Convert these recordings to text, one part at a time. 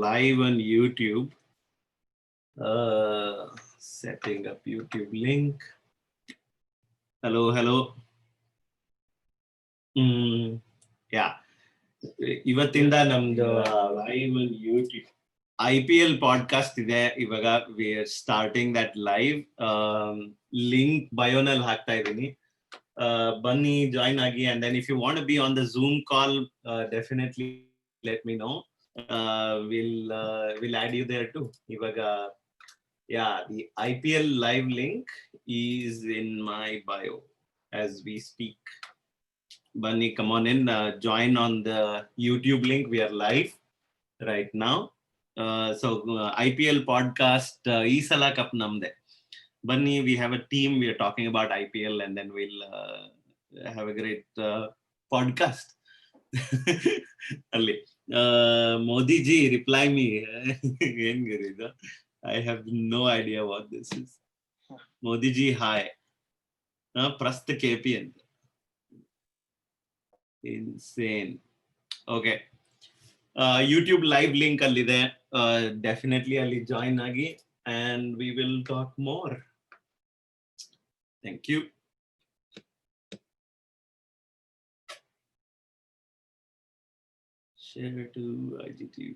live on YouTube. Setting up YouTube link. Hello. Yeah. ಇವತ್ತಿಂದ ನಮ್ದು live on YouTube IPL podcast ಇದೆ. ಇವಾಗ we are starting that live. Link ಬಯೋನಲ್ಲಿ ಹಾಕ್ತಾ ಇದ್ದೀನಿ. ಬನ್ನಿ, ಜಾಯಿನ್ ಆಗಿ. And then if you want to be on the zoom call, definitely let me know. Will add you there too. ಇವಾಗ the IPL live link is in my bio as we speak. Bunny, come on in, join on the YouTube link. We are live right now. IPL podcast, ee sala cup namde. Bunny, we have a team. We are talking about IPL, and then we'll have a great podcast. Ali, Modi ji, reply me. I have no idea what this is. Modi ji, hi. Prastha KP. Insane. Okay. YouTube live link allide. Definitely Ali join agi and we will talk more. Thank you. Share to IGTV.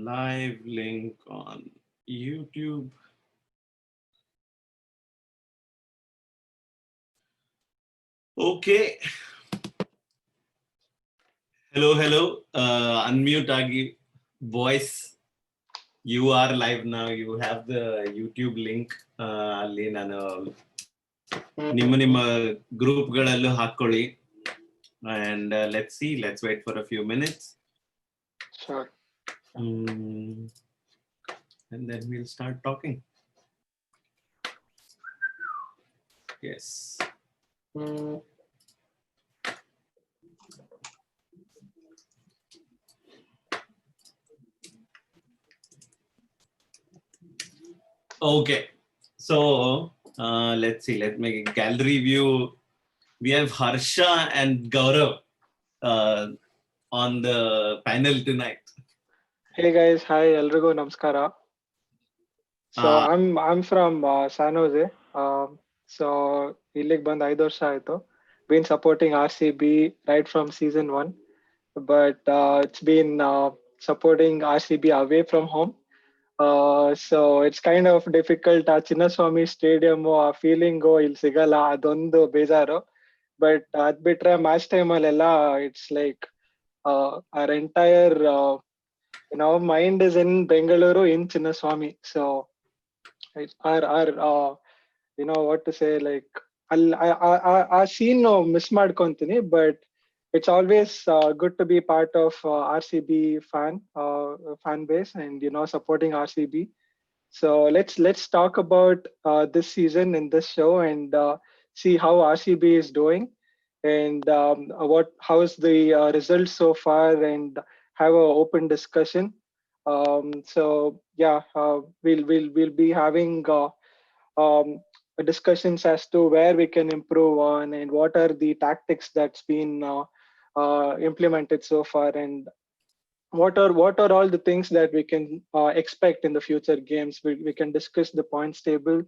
Live link on YouTube. Okay. Hello. Unmute agi. Voice. You are live now. You have the YouTube link. Ali nanu ನಿಮ್ಮ ಗ್ರೂಪ್ಗಳಲ್ಲೂ ಹಾಕೊಳ್ಳಿ. And let's see. Let's wait for a few minutes. Sure. And then we'll start talking. Yes. Okay. So let's see. Let's make a gallery view. We have Harsha and Gaurav on the panel tonight. Hey guys, hi, ಎಲ್ರಿಗೂ ನಮಸ್ಕಾರ. So I'm from San Jose. So ಇಲ್ಲಿಗೆ ಬಂದು 5 ವರ್ಷ ಆಯ್ತು. Been supporting RCB right from season 1, but it's been supporting RCB away from home. So it's kind of difficult. ಆ Chinnaswamy stadium ಆ feeling ಇಲ್ಲಿ ಸಿಗಲ್ಲ, ಅದೊಂದು ಬೇಜಾರು. ಬಟ್ ಅದ್ ಬಿಟ್ರೆ ಮ್ಯಾಚ್ ಟೈಮಲ್ಲೆಲ್ಲ it's like our entire mind is in Bengaluru in Chinnaswamy. So our what to say, like ಆ scene miss ಮಾಡ್ಕೊಂತೀನಿ, but it's always good to be part of RCB fan base and supporting RCB. So let's talk about this season in this show and see how RCB is doing and how is the results so far, and have an open discussion. So yeah, we'll be having discussions as to where we can improve on and what are the tactics that's been implemented so far, and what are all the things that we can expect in the future games. We can discuss the points table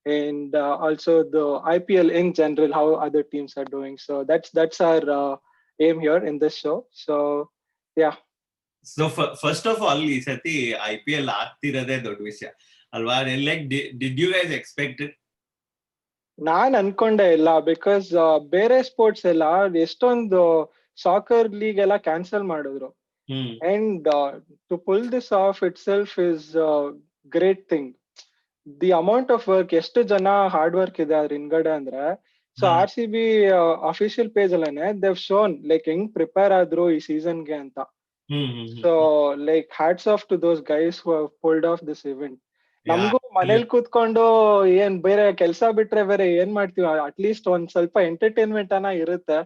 and also the IPL in general, how other teams are doing. So that's our aim here in this show. So yeah. So first of all, ಈ ಸತಿ IPL ಆಗ್ತಿರೋದೇ ದೊಡ್ಡ ವಿಷಯ ಅಲ್ವಾ? Like, did you guys expect it? ನಾನ್ ಅನ್ಕೊಂಡೆ ಇಲ್ಲ, because ಬೇರೆ sports ಎಲ್ಲ ಎಷ್ಟೊಂದು ಸಾಕರ್ ಲೀಗ್ ಎಲ್ಲ ಕ್ಯಾನ್ಸಲ್ ಮಾಡಿದ್ರು. And to pull this off itself is great thing. The amount of work, ಎಷ್ಟು ಜನ ಹಾರ್ಡ್ ವರ್ಕ್ ಇದೆ ಅದ್ರ ಹಿಂದ್ಗಡೆ ಅಂದ್ರೆ. ಸೊ RCB ಅಫಿಷಿಯಲ್ ಪೇಜ್ ಅಲ್ಲೇನೆ ದೇವ್ ಶೋನ್ ಲೈಕ್ ಹೆಂಗ್ ಪ್ರಿಪೇರ್ ಆದ್ರು ಈ ಸೀಸನ್ಗೆ ಅಂತ. So like hats off to those guys who have pulled off this event. ನಮಗೂ ಮನೇಲಿ ಕೂತ್ಕೊಂಡು ಏನ್ ಬೇರೆ ಕೆಲ್ಸ ಬಿಟ್ರೆ ಬೇರೆ ಏನ್ ಮಾಡ್ತೀವಿ, ಅಟ್ಲೀಸ್ಟ್ ಒಂದ್ ಸ್ವಲ್ಪ ಎಂಟರ್ಟೈನ್ಮೆಂಟ್ ಅನ್ನ ಇರುತ್ತೆ.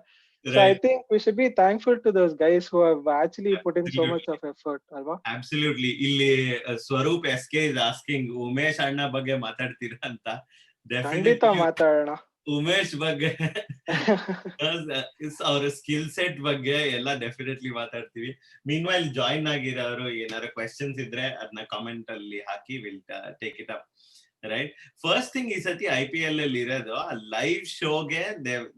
So I think we should be thankful to those guys who have actually put in so much of effort, alva? Absolutely. ಇಲ್ಲಿ Swaroop SK is asking Umesh ಅಣ್ಣ ಬಗ್ಗೆ ಮಾತಾಡ್ತೀರಾ ಅಂತ. ಖಂಡಿತ ಮಾತಾಡೋಣ. ಉಮೇಶ್ ಬಗ್ಗೆ ಅವ್ರ ಸ್ಕಿಲ್ ಸೆಟ್ ಬಗ್ಗೆ ಎಲ್ಲ ಡೆಫಿನೆಟ್ಲಿ ಮಾತಾಡ್ತೀವಿ. ಮೀನ್ ವೈಲ್ ಜಾಯಿನ್ ಆಗಿರೋರು ಏನಾದ್ರು ಕ್ವೆಶನ್ಸ್ ಇದ್ರೆ ಅದನ್ನ ಕಾಮೆಂಟ್ ಅಲ್ಲಿ ಹಾಕಿ will take it up. Right, first thing ಈ ಸತಿ IPL ಅಲ್ಲಿ ಇರೋದು ಆ ಲೈವ್ ಶೋಗೆ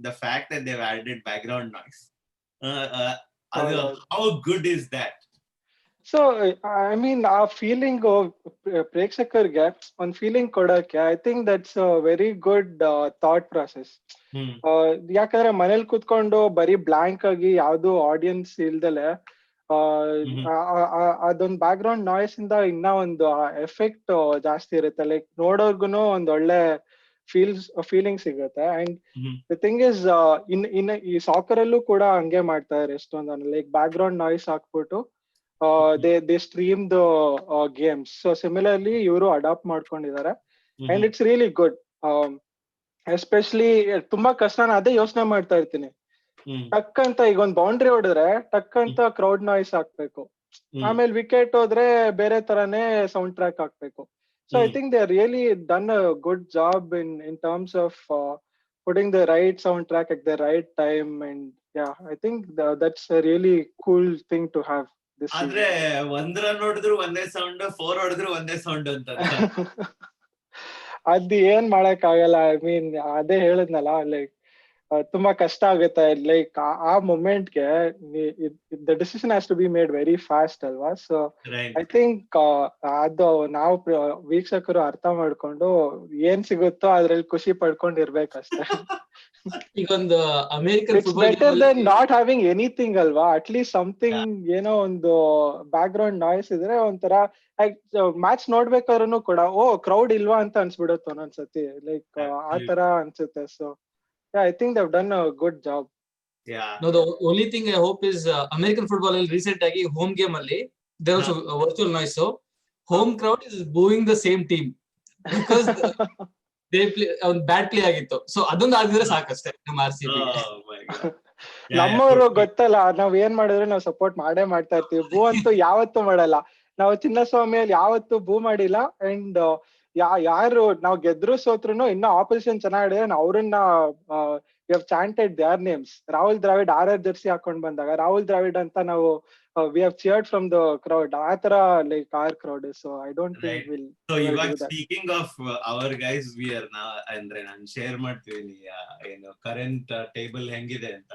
the fact that they have added background noise. How good is that? So I mean ಆ ಫೀಲಿಂಗ್ ಪ್ರೇಕ್ಷಕರಿಗೆ ಒಂದ್ ಫೀಲಿಂಗ್ ಕೊಡಕ್ಕೆ I think that's a very good thought process. ಯಾಕಂದ್ರೆ ಮನೇಲಿ ಕೂತ್ಕೊಂಡು ಬರೀ ಬ್ಲಾಂಕ್ ಆಗಿ ಯಾವ್ದು ಆಡಿಯನ್ಸ್ ಇಲ್ದಲೆ ಅದೊಂದು ಬ್ಯಾಕ್ ಗ್ರೌಂಡ್ ನಾಯ್ಸ್ ಇಂದ ಇನ್ನ ಒಂದು ಎಫೆಕ್ಟ್ ಜಾಸ್ತಿ ಇರುತ್ತೆ. ಲೈಕ್ ನೋಡೋರ್ಗುನು ಒಂದ್ ಒಳ್ಳೆ ಫೀಲಿಂಗ್ ಸಿಗುತ್ತೆ. And the thing is in ಈ ಸಾಕರ್ ಅಲ್ಲೂ ಕೂಡ ಹಂಗೆ ಮಾಡ್ತಾ ಇದಾರೆ ಎಷ್ಟೊಂದು. ಲೈಕ್ ಬ್ಯಾಕ್ ಗ್ರೌಂಡ್ ನಾಯ್ಸ್ ಹಾಕ್ಬಿಟ್ಟು they stream the games. So similarly ಇವರು ಅಡಾಪ್ಟ್ ಮಾಡ್ಕೊಂಡಿದ್ದಾರೆ and it's really good. Especially ತುಂಬಾ ಕಷ್ಟ. ನಾನು ಅದೇ ಯೋಚನೆ ಮಾಡ್ತಾ ಇರ್ತೀನಿ, ಟಕ್ ಅಂತ ಈಗ ಒಂದ್ ಬೌಂಡ್ರಿ ಹೊಡೆದ್ರೆ ಟಕ್ ಅಂತ ಕ್ರೌಡ್ ನಾಯ್ಸ್ ಹಾಕ್ಬೇಕು, ಆಮೇಲೆ ವಿಕೆಟ್ ಹೋದ್ರೆ ಬೇರೆ ತರಾನೇ ಸೌಂಡ್ ಟ್ರ್ಯಾಕ್ ಹಾಕ್ಬೇಕು. So I think they really done a good job in terms of putting the right soundtrack at the right time. And yeah, I think that's a really cool thing to have. ಆದ್ರೆ ಒಂದ್ run ಹೊಡೆದ್ರು ಒಂದೇ sound, 4 ಹೊಡೆದ್ರು ಒಂದೇ sound ಅಂತ. ಅದ್ ಏನ್ ಮಾಡಕ್ ಆಗಲ್ಲ. ಐ ಮೀನ್ ಅದೇ ಹೇಳಿದ್ನಲ್ಲ, ಲೈಕ್ ತುಂಬಾ ಕಷ್ಟ ಆಗುತ್ತೆ. ಲೈಕ್ ಆ ಮೊಮೆಂಟ್ಗೆ the decision has to be made very fast ಅಲ್ವಾ. ಸೊ ಐ ಥಿಂಕ್ ಅದು ನಾವು ವೀಕ್ಷಕರು ಅರ್ಥ ಮಾಡ್ಕೊಂಡು ಏನ್ ಸಿಗುತ್ತೋ ಅದ್ರಲ್ಲಿ ಖುಷಿ ಪಡ್ಕೊಂಡಿರ್ಬೇಕಷ್ಟೇ. ಈಗೊಂದು American better than not having anything ಅಲ್ವಾ. ಅಟ್ಲೀಸ್ಟ್ ಸಮಥಿಂಗ್, ಏನೋ ಒಂದು ಬ್ಯಾಕ್ ಗ್ರೌಂಡ್ ನಾಯ್ಸ್ ಇದ್ರೆ ಒಂಥರ ಮ್ಯಾಚ್ ನೋಡ್ಬೇಕಾದ್ರೂ ಕೂಡ ಕ್ರೌಡ್ ಇಲ್ವಾ ಅಂತ ಅನ್ಸ್ಬಿಡುತ್ತೆ ಒಂದೊಂದ್ಸತಿ. ಲೈಕ್ ಆ ತರ ಅನ್ಸುತ್ತೆ. So yeah, I think they've done a good job. Yeah. No, the only thing I hope is American football ಅಲ್ಲಿ recent ಆಗಿ home game ಅಲ್ಲಿ there was a virtual noise. So home crowd is booing the same team because they play on bad play ಆಗಿತ್ತು. So ಅದೊಂದು ಆಗಿದ್ರೆ ಸಾಕಷ್ಟೇ ನಮ್ಮ RCB. ನಮ್ಮವರು ಗೊತ್ತಲ್ಲ, ನಾವ್ ಏನ್ ಮಾಡಿದ್ರೆ ನಾವು ಸಪೋರ್ಟ್ ಮಾಡೇ ಮಾಡ್ತಾ ಇರ್ತೀವಿ. ಬೂ ಅಂತೂ ಯಾವತ್ತೂ ಮಾಡಲ್ಲ. ನಾವು ಚಿನ್ನಸ್ವಾಮಿಯಲ್ಲಿ ಯಾವತ್ತೂ ಬೂ ಮಾಡಿಲ್ಲ. ಅಂಡ್ ಯಾರು ನಾವ್ ಗೆದ್ರು ಸೋತ್ರುನು ಇನ್ನ ಆಪೋಸಿಷನ್ ಚೆನ್ನಾಗಿದ್ರೆ ಅವ್ರನ್ನ we have chanted their names. Rahul Dravid RR jersey ಹಾಕೊಂಡ್ ಬಂದಾಗ ರಾಹುಲ್ ದ್ರಾವಿಡ್ ಅಂತ ನಾವು we have cheered from the crowd. ಆ ತರ like are crowd. So I don't think will. So ಇವಾಗ speaking of our guys, we are ನಾ ಅಂದ್ರೆ ನಾನು ಶೇರ್ ಮಾಡ್ತೀನಿ ಏನು ಕರೆಂಟ್ ಟೇಬಲ್ ಹೆಂಗಿದೆ ಅಂತ.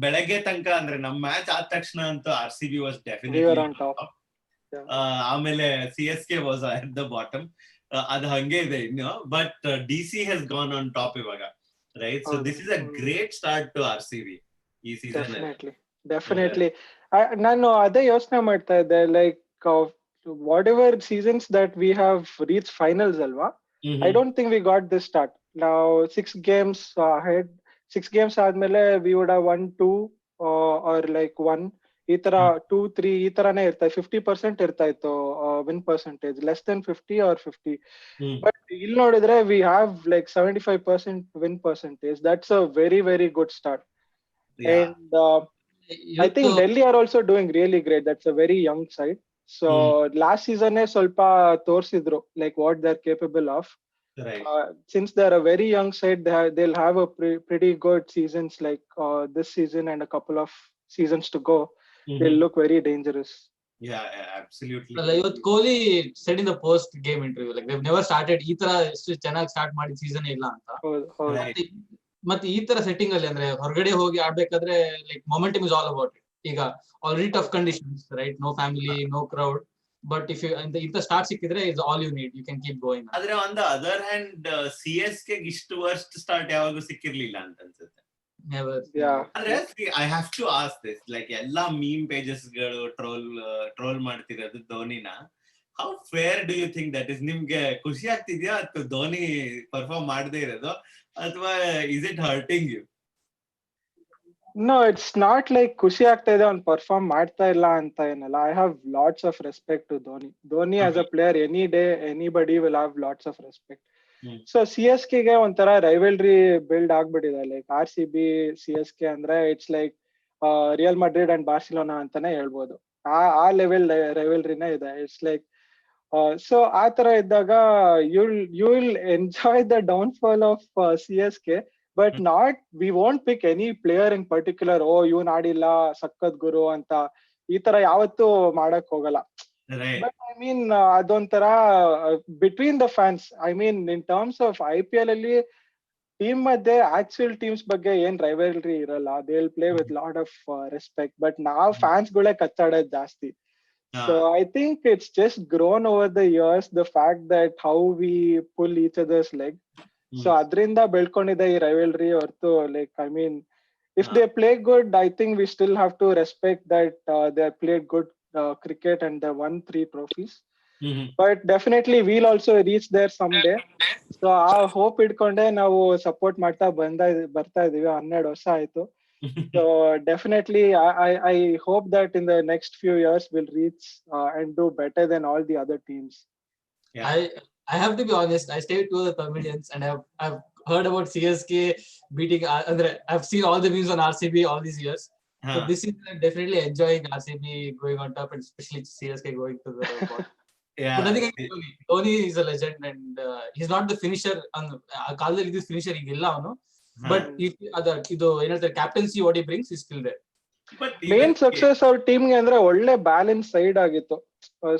ಬೆಳಗ್ಗೆ ತನಕ ಅಂದ್ರೆ ನಮ್ ಮ್ಯಾಚ್ ಆದ ತಕ್ಷಣ ಅಂತೂ RCB was definitely on top. ಆಮೇಲೆ CSK was at the bottom. ಅದು ಹಂಗೆ ಇದೆ ಇನ್ನು. But DC has gone on top ಇವಾಗ, right? So this is a great start to RCB ಈ ಸೀಸನ್. ಡೆಫಿನೆಟ್ಲಿ. ನಾನು ಅದೇ ಯೋಚನೆ ಮಾಡ್ತಾ ಇದ್ದೆ, like whatever seasons that we have reach finals ಅಲ್ವಾ, I don't think we got this start. ನಾವು 6 games ahead, 6 games ಆದ್ಮೇಲೆ we would have 1-2 are like 1 ಈ ತರ 2-3 ಈ ತರಾನೇ ಇರ್ತಾ. 50% ಇರ್ತಾ ಇತ್ತು win percentage, less than 50 or 50. But ಇಲ್ಲಿ ನೋಡಿದ್ರೆ we have like 75% win percentage. That's a very very good start. And I think Delhi are also doing really great. That's a very young side. So last season ಸ್ವಲ್ಪ ತೋರ್ಸಿದ್ರು like what they are capable of. Since they're a very young side, they'll have a pretty good seasons like this season and a couple of seasons to go. They'll look very dangerous. Yeah, absolutely. ಇವತ್ತು Kohli said in the post game interview like they've never started ಈ ತರ ಎಷ್ಟು ಚೆನ್ನಾಗಿ start ಮಾಡಿದ season ಇಲ್ಲ ಅಂತ. ಮತ್ತೆ ಈ ತರ ಸೆಟ್ಟಿಂಗ್ ಅಲ್ಲಿ ಅಂದ್ರೆ ಹೊರಗಡೆ ಹೋಗಿ ಆಡ್ಬೇಕಾದ್ರೆ like momentum is all about it. ಈಗ already tough conditions, right? No family, no crowd. But if you ಇಂತ ಸ್ಟಾರ್ಟ್ ಸಿಕ್ಕಿದ್ರೆ is all you need, you can keep going. ಆದ್ರೆ on the other hand CSK ಇಷ್ಟು worst start ಯಾವಾಗೂ ಸಿಕ್ಕಿರ್ಲಿಲ್ಲ ಅಂತ ಅನ್ಸುತ್ತೆ. Never. Yeah. ಅಂದ್ರೆ I have to ask this, like ಎಲ್ಲಾ ಮೀಮ್ pages ಗಳು ಟ್ರೋಲ್ ಮಾಡ್ತಿರೋದು ಧೋನಿನ. How fair do you think that is? ನಿಮ್ಗೆ ಖುಷಿ ಆಗ್ತಿದ್ಯಾ ಅಥವಾ ಧೋನಿ ಪರ್ಫಾರ್ಮ್ ಮಾಡದೇ ಇರೋದು, ಅಥವಾ is it hurting you? No, it's not like ಖುಷಿ ಆಗ್ತಾ ಇದೆ ಅವ್ನು ಪರ್ಫಾರ್ಮ್ ಮಾಡ್ತಾ ಇಲ್ಲ ಅಂತ ಏನಲ್ಲ. I have lots of respect to Dhoni. Dhoni as a player, any day, anybody will have lots of respect. So CSKಗೆ ಒಂಥರ ರೈವಲ್ರಿ ಬಿಲ್ಡ್ ಆಗ್ಬಿಟ್ಟಿದೆ. ಲೈಕ್ RCB CSK ಅಂದ್ರೆ it's like Real Madrid and Barcelona ಅಂತಾನೆ ಹೇಳ್ಬೋದು. ಆ level ರೈವಲ್ರಿನೇ ಇದೆ. It's like so ಆ ತರ ಇದ್ದಾಗ you will enjoy the downfall of CSK, but we won't pick any player in particular. ಇವ್ನ್ ಆಡಿಲ್ಲ ಸಕ್ಕತ್ ಗುರು ಅಂತ ಈ ತರ ಯಾವತ್ತೂ ಮಾಡಕ್ ಹೋಗಲ್ಲ. ಬಟ್ ಐ ಮೀನ್ ಅದೊಂಥರ between the fans, I mean in terms of IPL ಅಲ್ಲಿ ಟೀಮ್ ಮಧ್ಯೆ ಆಕ್ಚುಯಲ್ ಟೀಮ್ಸ್ ಬಗ್ಗೆ ಏನ್ ರೈವಲ್ರಿ ಇರಲ್ಲ. They will play with lot of respect. But ನಾವ್ ಫ್ಯಾನ್ಸ್ ಗಳೇ ಕಚ್ಚಾಡೋದ್ ಜಾಸ್ತಿ. So I think it's just grown over the years, the fact that how we pull each other's leg. So adrinda ಬೆಳ್ಕೊಂಡಿದೆ ಈ rivalry ಹೊರತು like I mean if they play good, I think we still have to respect that they have played good cricket and they won 3 trophies. But definitely we'll also reach there someday. So ಆ hope ಇಟ್ಕೊಂಡೆ ನಾವು support ಮಾಡ್ತಾ ಬರ್ತಾ ಇದೀವಿ. 12 ವರ್ಷ ಆಯ್ತು. So definitely I hope that in the next few years we'll reach and do better than all the other teams. I have to be honest, I stayed to the Tamilians and I've heard about CSK beating I've seen all the memes on RCB all these years. So this is definitely enjoying RCB going on top and especially CSK going to the bottom. But I think Dhoni is a legend and he's not the finisher. Kaladalli this finisher igilla avanu. But ಇದು ಏನಂತಾರೆ captaincy what he brings is still there. Main success ಅವ್ರ team ಗೆ ಅಂದ್ರೆ ಒಳ್ಳೆ balance side ಆಗಿತ್ತು.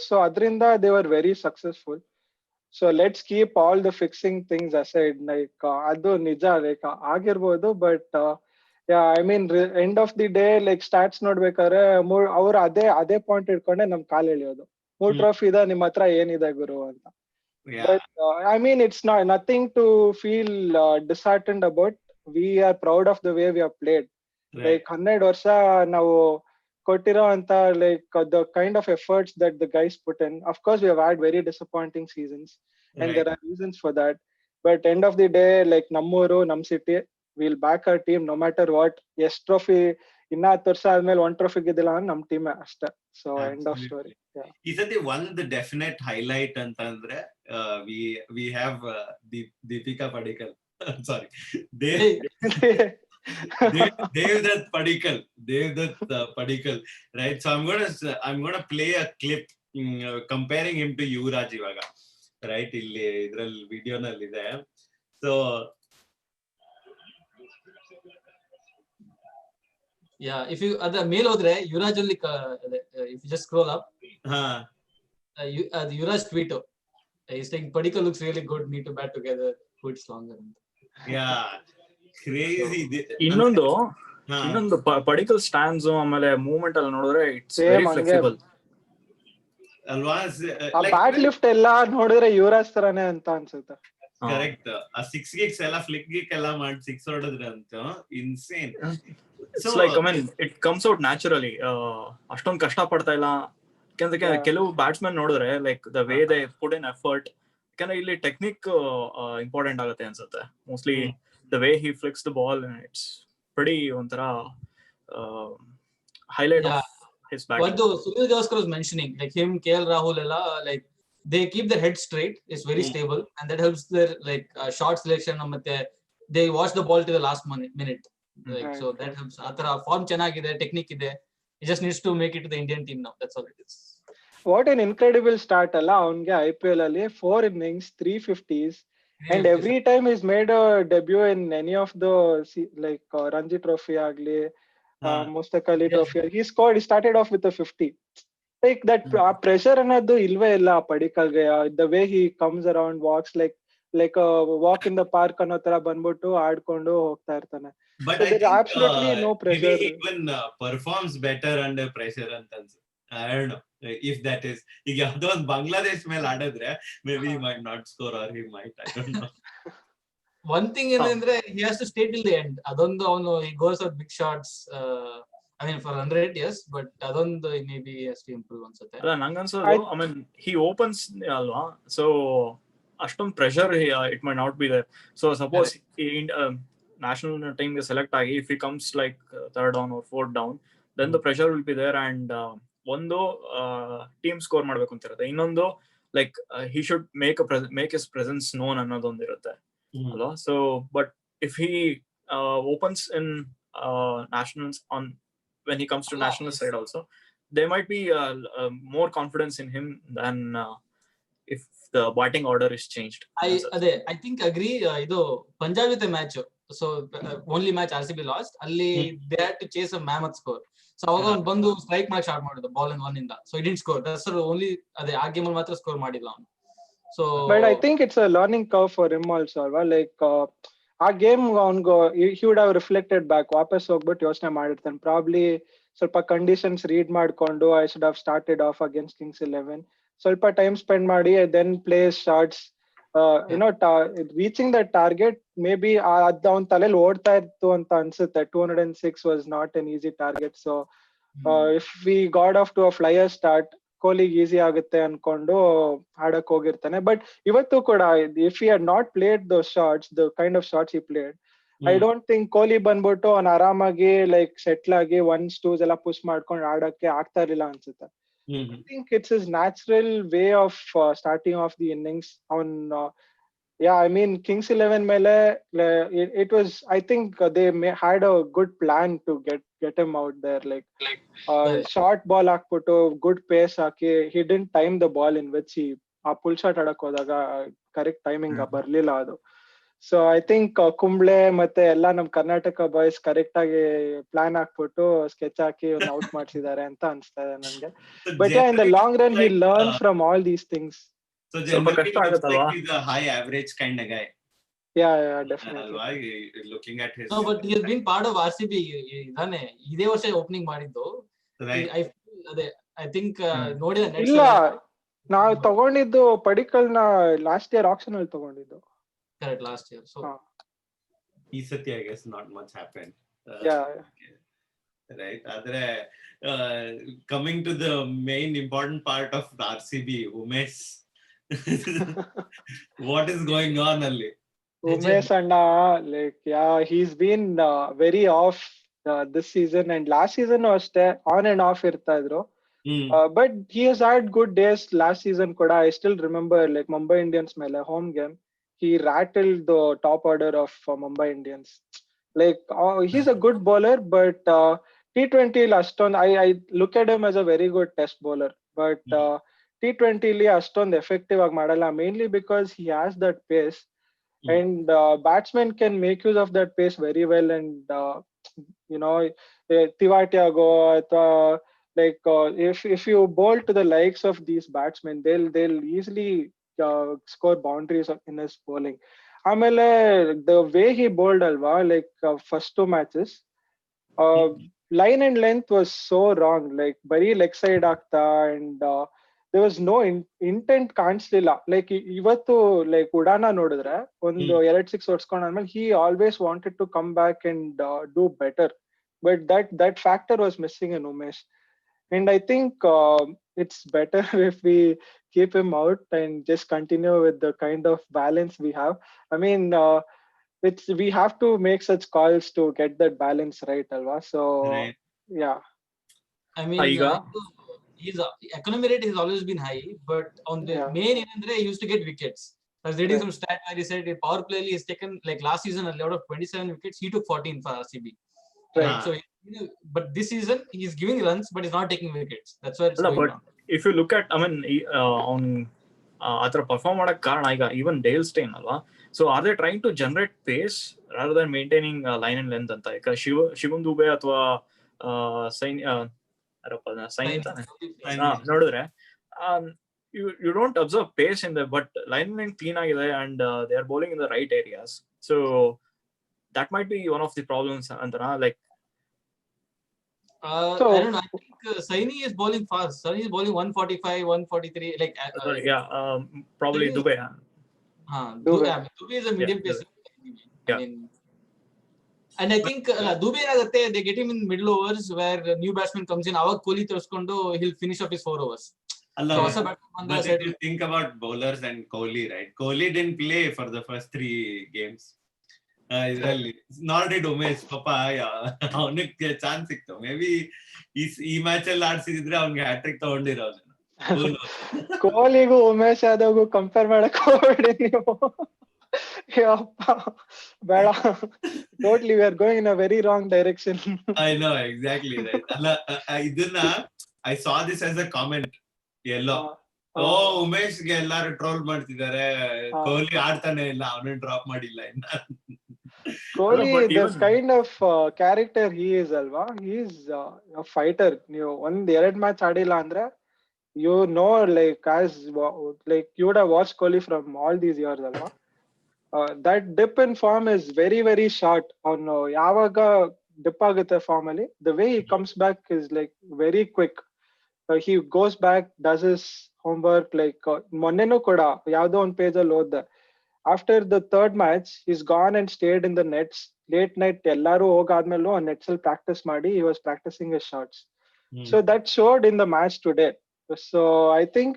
So ಅದರಿಂದ they were very successful. So let's keep all the fixing things aside. Like ಅದು ನಿಜ ಲೈಕ್ ಆಗಿರ್ಬೋದು. But I mean end of the day like stats ನೋಡ್ಬೇಕಾದ್ರೆ ಅವ್ರು ಅದೇ ಪಾಯಿಂಟ್ ಇಟ್ಕೊಂಡೆ ನಮ್ ಕಾಲ್ ಎಳಿಯೋದು. 3 ಟ್ರೋಫಿ ಇದೆ ನಿಮ್ ಹತ್ರ ಏನಿದೆ ಗುರು ಅಂತ. But I mean it's nothing to feel disheartened about. We are proud of the way we have played. Like 12 ವರ್ಷ ನಾವು ಕೊಟ್ಟಿರೋ ಅಂತ like the kind of efforts that the guys put in. Of course we have had very disappointing seasons and there are reasons for that. But end of the day like ನಮ್ಮೂರು ನಮ್ city, we'll back our team no matter what. ಎಷ್ಟ್ trophy ಇನ್ನ 10 ವರ್ಷ ಆದ್ಮೇಲೆ 1 trophy ಗೆದ್ದಿಲ್ಲ ಅಂದ್ರೆ ನಮ್ team ಅಷ್ಟೇ. So end of story. ಈ ಸತಿ ಒಂದು ಡೆಫಿನೆಟ್ ಹೈಲೈಟ್ ಅಂತಂದ್ರೆ we have Deepika Padikkal sorry Devdutt Padikkal, right? So I'm gonna play a clip comparing him to Yuvraj ivaga, right? Illi idral video nalli ide. So yeah, if you ada mail hodre Yuvraj only if you just scroll up the Yuvraj tweet he's saying Padikkal looks really good, need to bat together, quits longer. Yeah, crazy. ಇನ್ನೊಂದು Padikkal stance ಆಮೇಲೆ movement ಅಲ್ಲಿ ನೋಡಿದ್ರೆ it's very flexible ಅಲ್ವಾ? Bat lift ಎಲ್ಲ ನೋಡಿದ್ರೆ ಯುವರಾಜ್ ತರಾನೇ ಅಂತ ಅನ್ಸುತ್ತೆ. ಕರೆಕ್ಟ್. ಆ 6 ಗಿಕ್ಸ್ ಎಲ್ಲ ಫ್ಲಿಕ್ ಗಿಕ್ ಎಲ್ಲ ಮಾಡಿ 6 ಹೊಡೆದ್ರೆ ಅಂತ insane. It's like I mean it comes out naturally. ಅಷ್ಟೊಂದು ಕಷ್ಟ ಪಡ್ತಾ ಇಲ್ಲ. ಯಾಕಂದ್ರೆ ಕೆಲವು ಬ್ಯಾಟ್ಸ್ಮನ್ ನೋಡಿದ್ರೆ like the way they put in effort, ಯಾಕಂದ್ರೆ ಇಲ್ಲಿ ಟೆಕ್ನಿಕ್ ಇಂಪಾರ್ಟೆಂಟ್ ಆಗುತ್ತೆ ಅನ್ಸುತ್ತೆ mostly. The way he flicks the ball, and it's pretty ಒಂಥರ highlight of his batting. What Sunil Gavaskar was mentioning, like him, KL Rahul ella, like they keep their head straight, it's very stable, and that helps their like shot selection. ಮತ್ತೆ they watch the ball to the last minute, like so that helps. ಆತರ form ಚೆನ್ನಾಗಿದೆ, technique ಇದೆ. He just needs to make it to the Indian team now, that's all it is. What an incredible start ಅಲ್ಲ ಅವನ್ಗೆ IPL ಅಲ್ಲಿ. 4 innings 350s. And every time he's made a debut in any of the like Ranji Trophy agli, Mustaq Ali Trophy, he started off with a 50. Like that pressure ಅನ್ನೋದು ಇಲ್ವೇ ಇಲ್ಲ ಪಡಿಕಲ್ಗೆ. The way he comes around, walks like a walk in the park ಅನ್ನೋ ತರ ಬಂದ್ಬಿಟ್ಟು ಆಡ್ಕೊಂಡು ಹೋಗ್ತಾ ಇರ್ತಾನೆ. But so there is absolutely no pressure. He even performs better under pressure ಅಂತ ಅನ್ಸುತ್ತೆ. I don't know if that is ಈಗ ಯಾವುದೋ ಒಂದು ಬಾಂಗ್ಲಾದೇಶ್ ಮೇಲೆ ಆಡಿದ್ರೆ maybe he might not score or he might, I don't know. One thing ಏನಂದ್ರೆ he has to stay till the end. ಅದೊಂದು ಅವನು he goes out big shots I mean for 100 yes, but ಅದೊಂದು maybe he has to improve ಅನ್ಸುತ್ತೆ. ಅಲ್ಲ ನಂಗೆ ಅನ್ಸೋದು I mean he opens ಅಲ್ವಾ, so ಅಷ್ಟೊಂದು pressure it might not be there. So suppose national team ಗೆ select ಆಗಿ if he comes like third down or fourth down, then the pressure will be there and ಒಂದು team score ಮಾಡ್ಬೇಕು ಅಂತ ಇರುತ್ತೆ. ಇನ್ನೊಂದು like he should make his presence known ಅನ್ನೋದೊಂದಿರುತ್ತೆ ಅಲ್ವಾ. So but if he opens in nationals on when he comes to national side also, there might be more confidence in him than if the batting order is changed. I think agree. Idu Punjab with a match, so only match RCB lost, alli they had to chase a mammoth score. So aವಾಗ ಅವ್ನು ಬಂದು strike ಮಾಡಕ್ start ಮಾಡಿದ ball ಇನ್ 1 ಇಂದ, so he didn't score. That's only ಅದೇ ಆ game ಅಲ್ಲಿ ಮಾತ್ರ score ಮಾಡಿಲ್ಲ ಅವನು. So but I think it's a learning curve for him also alva, like ಆ game ಅವನ್ಗೋ he would have reflected back, ವಾಪಸ್ ಹೋಗ್ಬಿಟ್ಟು ಯೋಚನೆ ಮಾಡಿರ್ತಾನೆ probably, ಸ್ವಲ್ಪ ಕಂಡೀಷನ್ಸ್ ರೀಡ್ ಮಾಡ್ಕೊಂಡು I should have started off against Kings 11, ಸ್ವಲ್ಪ ಟೈಮ್ ಸ್ಪೆಂಡ್ ಮಾಡಿ then play shorts, reaching that target maybe ಅದ್ ಅವನ್ ತಲೆಯಲ್ಲಿ ಓಡ್ತಾ ಇತ್ತು ಅಂತ ಅನ್ಸುತ್ತೆ. 206 was not an easy target, so if we got off to a flyer start, ಕೊಹ್ಲಿಗೆ ಈಸಿ ಆಗುತ್ತೆ ಅನ್ಕೊಂಡು ಆಡಕ್ ಹೋಗಿರ್ತಾನೆ. ಬಟ್ ಇವತ್ತು ಕೂಡ if he had not played those shots, the kind of shots he played, I don't think Kohli ಬಂದ್ಬಿಟ್ಟು ಅವ್ನು ಆರಾಮಾಗಿ like settle ಆಗಿ 1s 2s ಎಲ್ಲ ಪುಷ್ ಮಾಡ್ಕೊಂಡು ಆಡಕ್ಕೆ ಆಗ್ತಾ ಇರ್ಲಿಲ್ಲ ಅನ್ಸುತ್ತೆ. I think it's his natural way of starting off the innings. I mean Kings 11 ಮೇಲೆ it was, I think they had a good plan to get him out there, like short ball ಹಾಕ್ಬಿಟ್ಟು good pace hockey, he didn't time the ball in which he pull shot ಆಡಕ್ ಹೋದಾಗ correct timing ಬರ್ಲಿಲ್ಲ ಅದು. So I think Kumble ಮತ್ತೆ ಎಲ್ಲಾ ನಮ್ Karnataka boys correct ಆಗಿ plan ಹಾಕ್ಬಿಟ್ಟು ಸ್ಕೆಚ್ ಹಾಕಿ ಔಟ್ ಮಾಡ್ಸಿದ್ದಾರೆ ಅಂತ ಅನ್ಸ್ತಾ ಇದೆ ನನ್ಗೆ. But in the long run he learned from all these things. So generally he's a high average kind of guy. Yeah, definitely. Looking at his, no, but he has been part of RCB idane, ಇದೇ ವರ್ಷ opening ಮಾಡಿದ್ದು. I think ನೋಡಿದ next ಇಲ್ಲ, ನಾವು ತಗೊಂಡಿದ್ದು ಪಡಿಕಲ್ನ last year action ಅಲ್ಲಿ ತಗೊಂಡಿದ್ದು. Correct, last year. So ಈ ಸತಿ I guess not much happened. Yeah. Right. Adre coming to the main important part of the RCB, Umesh. What is going on alli? Umesh Anna, like he's been very off this season, and last season was on and off irta idru. But he has had good days last season kuda. I still remember like Mumbai Indians mele home game, he rattled the top order of Mumbai Indians. Like he's a good bowler, but T20 aston I look at him as a very good test bowler, but T20 li aston effective ag madala, mainly because he has that pace, and batsmen can make use of that pace very well. And Tiwatiago athwa like if you bowl to the likes of these batsmen, they'll easily score boundaries in his bowling. Amele the way he bowled alva, like first 2 matches, line and length was so wrong, like bari leg side ಆಗ್ತಾ, and there was no intent ಕಾಣಿಸ್ಲಿಲ್ಲ. Like ಇವತ್ತು like ಉಡಾನ ನೋಡಿದ್ರೆ ಒಂದು 2-6 ಹೊಡ್ಸ್ಕೊಂಡಾದ್ಮೇಲೆ he always wanted to come back and do better, but that factor was missing in Umesh. And I think it's better if we keep him out and just continue with the kind of balance we have. I mean, we have to make such calls to get that balance right, alva. So right. Yeah. I mean, his economy rate has always been high, but on the main ಏನಂದ್ರೆ he used to get wickets. I was reading some stat where he said power play he's taken, like last season out of 27 wickets he took 14 for RCB. Right. So but this season he's giving runs but he's not taking wickets. That's where it's going on. If you look at, I mean, on atra perform ಮಾಡಕ್ಕೆ ಕಾರಣ ಈಗ even Dale Steyn ಅಲ್ವಾ. So are they trying to generate pace rather than maintaining line and length ಅಂತ? ಈಗ ಶಿವನ್ ದುಬೆ ಅಥವಾ ನೋಡಿದ್ರೆ you don't observe pace in there, but line and length clean ಆಗಿದೆ, and they are bowling in the right areas. So that might be one of the problems antana, like I don't know. I think Saini is bowling fast. Saini is bowling 145, 143. Like probably Dubai. Dubai is a medium pace. I mean, and I think Dubai agutte, they get him in middle overs where a new batsman comes in. Avag Kohli ತೋರಿಸ್ಕೊಂಡು he'll finish up his 4 overs. But if you think about bowlers and Kohli, right? Kohli didn't play for the first 3 games. Israeli. Nor did Umesh. Papa, ಅವನಿಗೆ chance ಸಿಕ್ತು. May be ಈ match ಅಲ್ಲಿ ಆಡ್ಸಿದ್ರೆ ಅವ್ನಿಗೆ hat trick ತಗೊಂಡಿರೋನು. ಕೊಹ್ಲಿಗೂ Umesh ಯಾದವ್ಗೂ compare ಮಾಡಕ್ ಹೋಗ್ಬೇಡಿ ನೀವು. ಬೇಡ, totally we are going in a very wrong direction. I know exactly right. ಅಲ್ಲ ಇದನ್ನ I saw this as a comment ಎಲ್ಲೋ. ಉಮೇಶ್ಗೆ ಎಲ್ಲಾರು ಟ್ರೋಲ್ ಮಾಡ್ತಿದ್ದಾರೆ, ಕೊಹ್ಲಿ ಆಡ್ತಾನೆ ಇಲ್ಲ, ಅವನು ಡ್ರಾಪ್ ಮಾಡಿಲ್ಲ ಇನ್ನ. Kohli the kind of character he is ಅಲ್ವಾ, ಹಿ ಇಸ್ ಫೈಟರ್. ನೀವು 1-2 ಮ್ಯಾಚ್ ಆಡಿಲ್ಲ ಅಂದ್ರೆ you know, like as like you would have watched Kohli from all these years alva. That dip in form is very very short. On yavaga dip agutte form alli, the way he comes back is like very quick. He goes back, does his homework. Like monnenu koda yavdo on page alli odde, after the third match he's gone and stayed in the nets late night. Ellaru hogadmelu on nets al practice ಮಾಡಿ he was practicing his shots. So that showed in the match today. So I think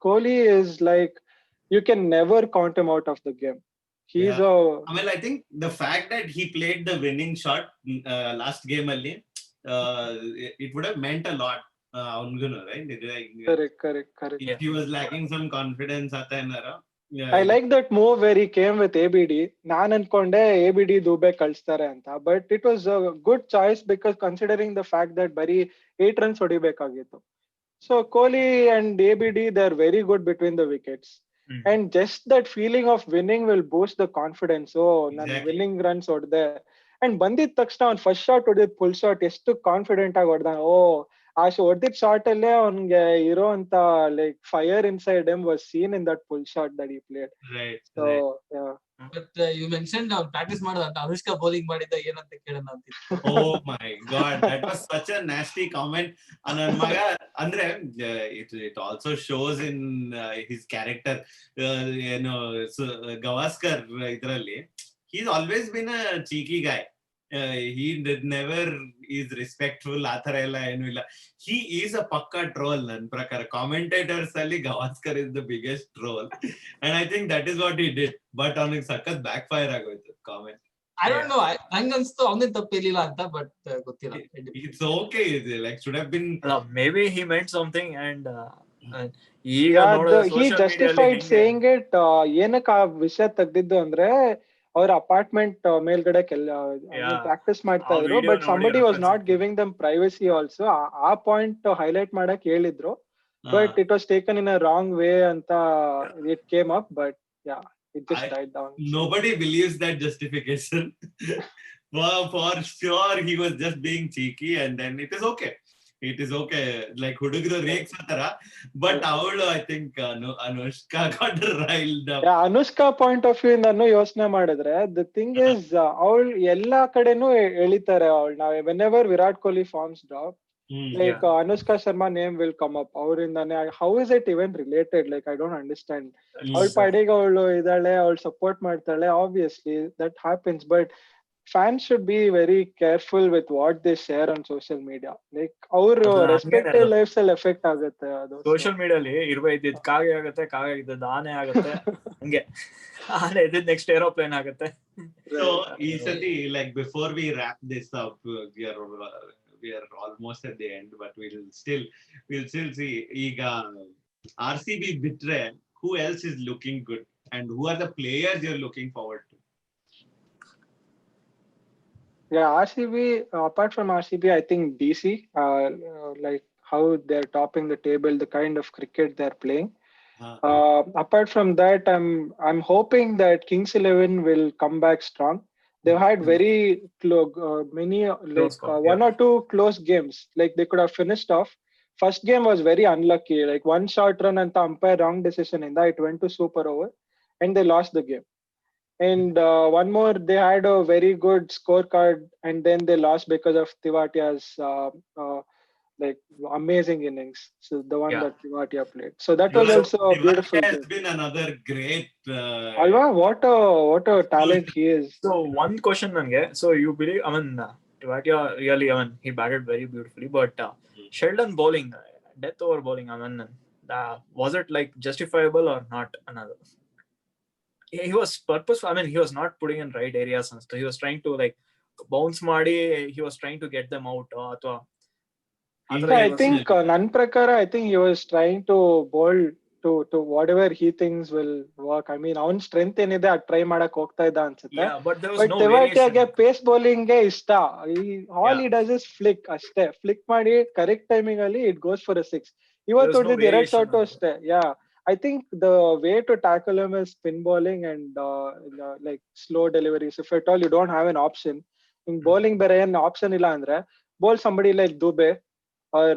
Kohli is like, you can never count him out of the game. He's I think the fact that he played the winning shot last game alli, it would have meant a lot. Right? Correct. Yeah. He was lacking some confidence at another. I like that move where he came with ABD. Naan ankonde ABD Dube kalstare anta, but it was a good choice because considering the fact that bari 8 runs hodibekagittu. So Kohli and ABD, they're very good between the wickets. And just that feeling of winning will boost the confidence. Oh, nan winning runs hodde. And bandid takshna on first shot hodid full shot ಎಷ್ಟು confident ಆಗಿ ಹೊಡೆದ. ಆ ಹೊಡೆದಿದ್ದ shot ಅಲ್ಲೇ ಅವನ್ಗೆ ಇರೋ ಅಂತ like fire inside him was seen in that full shot that he played. So but you mentioned ಅವ್ನು ಪ್ರಾಕ್ಟೀಸ್ ಮಾಡೋದು ಅಂತ ಅನುಷ್ಕಾ ಬೌಲಿಂಗ್ ಮಾಡಿದ್ದ ಏನಂತ ಕೇಳೋಣ ಅಂತ. Oh my god, that was such a nasty comment. ನನ್ನ ಮಗ ಅಂದ್ರೆ it also shows in his character. ಏನು ಗವಾಸ್ಕರ್ ಇದರಲ್ಲಿ he's always been a cheeky guy. He never is respectful, ಆ ತರ ಎಲ್ಲ ಏನು ಇಲ್ಲ. He is a pakka troll ನನ್ನ ಪ್ರಕಾರ. Commentators ಅಲ್ಲಿ Gavaskar is the biggest troll, and I think that is what he did. But ಅವನಿಗೆ ಸಖತ್ ಬ್ಯಾಕ್ ಫೈರ್ ಆಗೋಯ್ತು ಕಾಮೆಂಟ್. I don't know, ನಂಗೆ ಅನ್ಸ್ತು ಅವನೇನ್ ತಪ್ಪಿರ್ಲಿಲ್ಲ ಅಂತ, ಬಟ್ ಗೊತ್ತಿಲ್ಲ. It's okay, like should have been maybe he meant something and he justified saying it. ಏನಕ್ಕೆ ಆ ವಿಷಯ ತೆಗ್ದಿದ್ದು ಅಂದ್ರೆ ಅವ್ರ ಅಪಾರ್ಟ್ಮೆಂಟ್ ಮೇಲ್ಗಡೆ ಪ್ರಾಕ್ಟೀಸ್ ಮಾಡ್ತಾ ಇದ್ರು, but somebody was not giving them privacy also. ಆ ಪಾಯಿಂಟ್ ಹೈಲೈಟ್ ಮಾಡಕ್ ಹೇಳಿದ್ರು, but it was taken in a wrong way ಅಂತ it came up. But it just died down. Nobody believes that justification. For sure he was just being cheeky, and then it is okay. Like hudugru rakes atara, but avulu I think Anushka got riled up. Anushka point of view ಇಂದನು ಯೋಚನೆ ಮಾಡಿದ್ರೆ the thing is ಅವಳು ಎಲ್ಲಾ ಕಡೆನೂ ಎಳಿತಾರೆ ಅವಳು. ನಾವು whenever Virat Kohli forms drop, like Anushka Sharma name will come up. ಅವರಿಂದಾನೆ how is it even related? Like I don't understand. ಅವಳ ಪಾಡಿಗೆ ಅವಳು ಇದಾಳೆ, ಅವಳು ಸಪೋರ್ಟ್ ಮಾಡ್ತಾಳೆ, obviously that happens, but fans should be very careful with what they share on social media. Like our respective lives all affect ಆಗುತ್ತೆ ಅದು. Social ಮೀಡಿಯಾಲಿ ಇದ್ದಿದ್ ಕಾಗೆ ಆಗುತ್ತೆ, ಕಾಗೆ ಇದ್ದದ್ದು ಆನೆ ಆಗುತ್ತೆ, ಹಂಗೆ ಆನೆ ಇದ್ದಿದ್ ನೆಕ್ಸ್ಟ್ ಏರೋಪ್ಲೇನ್ ಆಗುತ್ತೆ. So easily, like before we wrap this up, we are almost at the end, but we'll still see. ಈಗ RCB bitre, who else is looking good, and who are the players you're looking forward to? RCB, apart from RCB, I think DC, like how they're topping the table, the kind of cricket they're playing. Apart from that, I'm hoping that Kings 11 will come back strong. They've had very many one or two close games. Like they could have finished off. First game was very unlucky. Like one short run and the umpire wrong decision in that it went to super over, and they lost the game. And one more, they had a very good scorecard, and then they lost because of Tewatia's like amazing innings. So the one that Tewatia played. So that was also a beautiful. Has been another great. Alva, what a talent he is. So one question, nange. So you believe? I mean, Tewatia really, he batted very beautifully, but Sheldon bowling, death over bowling. I mean, was it like justifiable or not? Another. He was purposeful. I mean, he was not putting in right areas and stuff. He was trying to like bounce ಮಾಡಿ he was trying to get them out. ಅಥವಾ I think ನನ್ನ ಪ್ರಕಾರ I think he was trying to bowl to whatever he thinks will work. I mean ಅವನ್ strength ಏನಿದೆ ಅದ್ try ಮಾಡಕ್ ಹೋಗ್ತಾ ಇದ್ದ ಅನ್ಸುತ್ತೆ. but there was but no ತೆವಾಟಿಯಾಗೆ variation. ಪೇಸ್ ಬೌಲಿಂಗ್ ಗೆ ಇಷ್ಟ. All he does is flick ಅಷ್ಟೇ. ಫ್ಲಿಕ್ ಮಾಡಿ ಕರೆಕ್ಟ್ ಟೈಮಿಂಗ್ ಅಲ್ಲಿ ಇಟ್ ಗೋಸ್ ಫಾರ್ ಅ 6. ಇವತ್ತು ಹೊಡೆದಿದ್ದು 2 ಶಾಟ್ ಅಷ್ಟೇ. I think the way to tackle him is spin bowling and like slow deliveries. If at all you don't have an option in bowling, ಬೇರೆ ಏನ್ option ಇಲ್ಲ ಅಂದ್ರೆ bowl somebody like Dubey or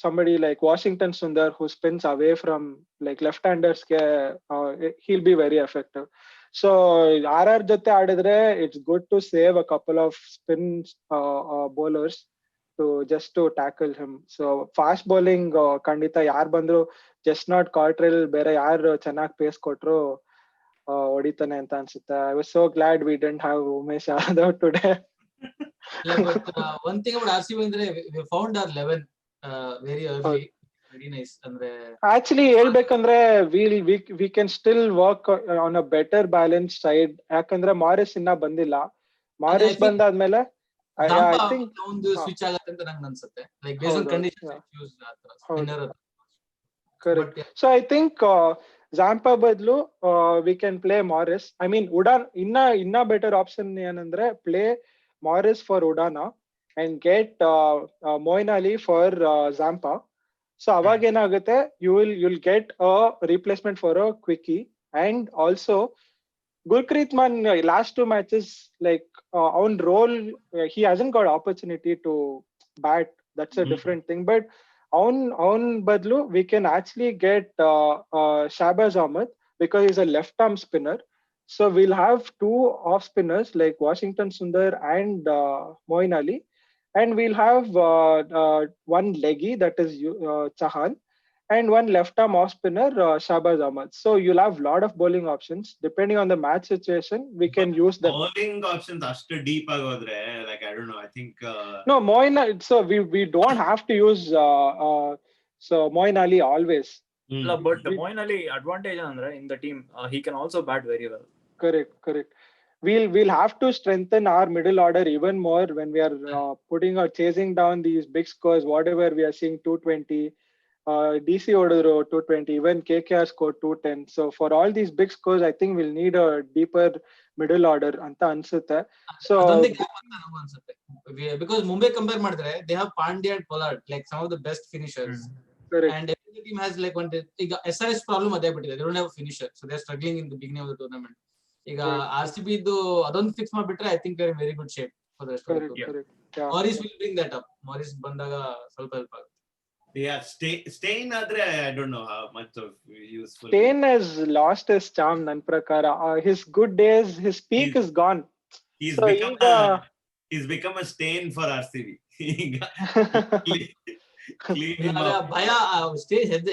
somebody like Washington Sundar who spins away from like left-handers. He'll be very effective. So RR ಜೊತೆ ಆಡಿದ್ರೆ it's good to save a couple of spin bowlers to just to tackle him. So fast bowling ಖಂಡಿತ ಯಾರು ಬಂದ್ರು just not Cottrell, ಬೇರೆ ಯಾರು ಚೆನ್ನಾಗಿ phase ಕೊಟ್ರು ಹೊಡಿತಾನೆ ಅಂತ ಅನ್ಸುತ್ತೆ. I was so glad we didn't have Umesh Yadav today. But one thing about RCB ಅಂದ್ರೆ we found our 11 very early. Very nice. ಅಂದ್ರೆ actually ಹೇಳ್ಬೇಕಂದ್ರೆ we can still work on a better balanced side. ಯಾಕಂದ್ರೆ ಮಾರಿಸ್ ಇನ್ನ ಬಂದಿಲ್ಲ. ಮಾರಿಸ್ ಬಂದಾದ್ಮೇಲೆ I think ಒಂದು switch ಆಗುತ್ತೆ ಅಂತ ನಂಗೆ ಅನ್ಸುತ್ತೆ. Like based on conditions choose spinner. Correct. So I think Zampa ಬದಲು we can play Morris. I mean Udan inna better option ಏನಂದ್ರೆ play Morris for Udana and get Moeen Ali for Zampa. So ಅವಾಗ ಏನಾಗುತ್ತೆ, you'll get a replacement for a quickie. And also Gurpreet Mann last 2 matches like on role he hasn't got opportunity to bat. That's a different thing. But on badlu we can actually get Shahbaz Ahmed because he's a left arm spinner. So we'll have 2 off spinners like Washington Sundar and Moeen Ali, and we'll have one leggy that is Chahal and one left arm off spinner Shahbaz Ahmed. So you'll have lot of bowling options depending on the match situation. We can use them. Bowling options ashtu deep agodre like I don't know, I think no Moeen, so we don't have to use so Moeen Ali always. But the Moeen Ali advantage andre in the team he can also bat very well. Correct. We'll have to strengthen our middle order even more when we are putting or chasing down these big scores. Whatever we are seeing 220, DC ಹೊಡೆದ್ರು 220, even KKR scored 210. So for all these big scores I think we'll need a deeper middle order ಅಂತ ಅನ್ಸುತ್ತೆ. So ಅನ್ಸುತ್ತೆ because Mumbai compare ಮಾಡಿದ್ರೆ they have Pandya and Pollard like some of the best finishers. And every team has like one ಈಗ SRS problem ಅದೇ ಬಿಟ್ಟಿದೆ, they don't have a finisher, so they're struggling in the beginning of the tournament. ಈಗ RCB ಇದ್ದು ಅದೊಂದು fix ಮಾಡಿಬಿಟ್ರೆ I think they're in very good shape for the rest of the tournament. Morris will bring that up. Morris ಬಂದಾಗ ಸ್ವಲ್ಪ help ಆಗುತ್ತೆ. Stain ಆದ್ರೆ I don't know how much of useful. Stain has lost his charm ನನ್ನ ಪ್ರಕಾರ. His good days, his peak is gone. He's become a stain for RCB. ಭಯ